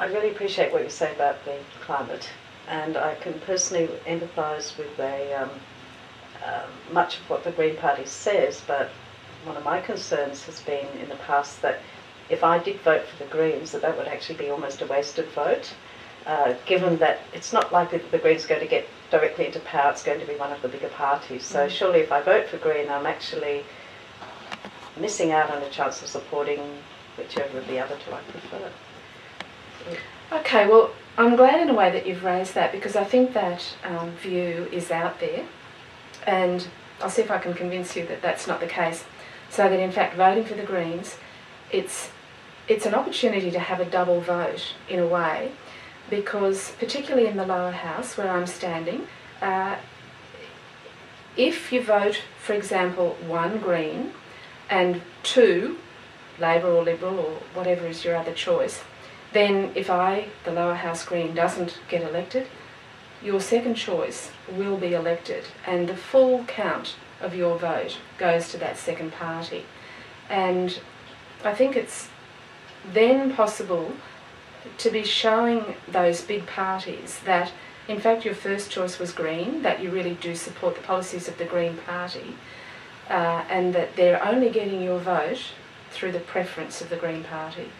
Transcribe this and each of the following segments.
I really appreciate what you say about the climate, and I can personally empathise with much of what the Green Party says, but one of my concerns has been in the past that if I did vote for the Greens, that would actually be almost a wasted vote, given that it's not likely that the Greens are going to get directly into power, it's going to be one of the bigger parties. So surely if I vote for Green, I'm actually missing out on a chance of supporting whichever of the other two I prefer. Okay, well, I'm glad in a way that you've raised that, because I think that view is out there, and I'll see if I can convince you that that's not the case. So that in fact voting for the Greens, it's an opportunity to have a double vote in a way, because particularly in the lower house where I'm standing, if you vote, for example, 1 Green and 2 Labor or Liberal or whatever is your other choice, then if the lower house Green, doesn't get elected, your second choice will be elected, and the full count of your vote goes to that second party. And I think it's then possible to be showing those big parties that in fact your first choice was Green, that you really do support the policies of the Green Party, and that they're only getting your vote through the preference of the Green Party.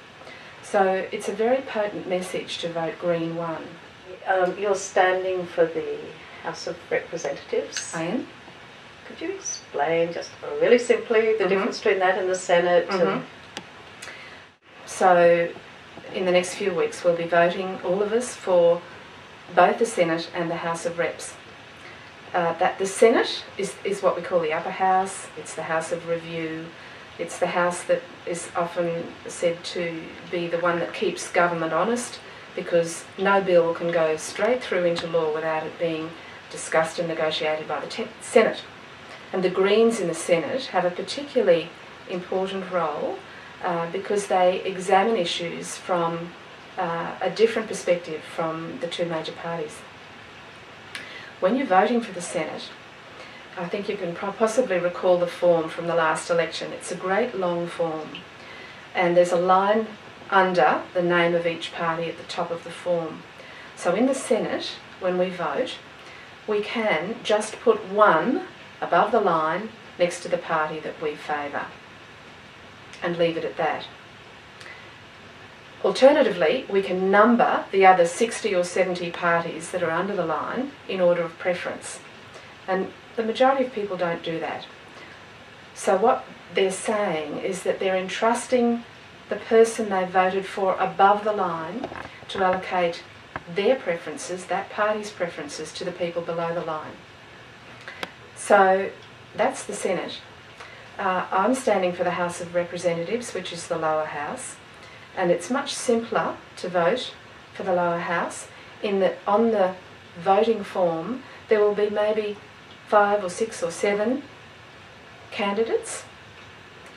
So it's a very potent message to vote Green 1. You're standing for the House of Representatives. I am. Could you explain just really simply the difference between that and the Senate? So in the next few weeks we'll be voting, all of us, for both the Senate and the House of Reps. That the Senate is what we call the upper house. It's the House of Review. It's the house that is often said to be the one that keeps government honest, because no bill can go straight through into law without it being discussed and negotiated by the Senate. And the Greens in the Senate have a particularly important role because they examine issues from a different perspective from the two major parties. When you're voting for the Senate, I think you can possibly recall the form from the last election. It's a great long form, and there's a line under the name of each party at the top of the form. So in the Senate, when we vote, we can just put 1 above the line next to the party that we favour and leave it at that. Alternatively, we can number the other 60 or 70 parties that are under the line in order of preference. And the majority of people don't do that. So what they're saying is that they're entrusting the person they voted for above the line to allocate their preferences, that party's preferences, to the people below the line. So that's the Senate. I'm standing for the House of Representatives, which is the lower house, and it's much simpler to vote for the lower house in that on the voting form there will be maybe 5 or 6 or 7 candidates,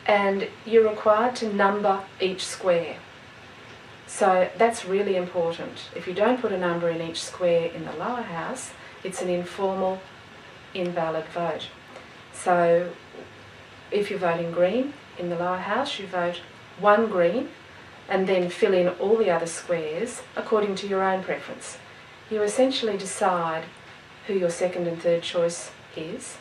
and you're required to number each square. So that's really important. If you don't put a number in each square in the lower house, it's an informal, invalid vote. So if you're voting Green in the lower house, you vote 1 Green and then fill in all the other squares according to your own preference. You essentially decide who your second and third choice is.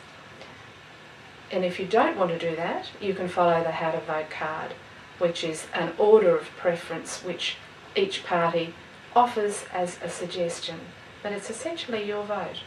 And if you don't want to do that, you can follow the how to vote card, which is an order of preference which each party offers as a suggestion. But it's essentially your vote.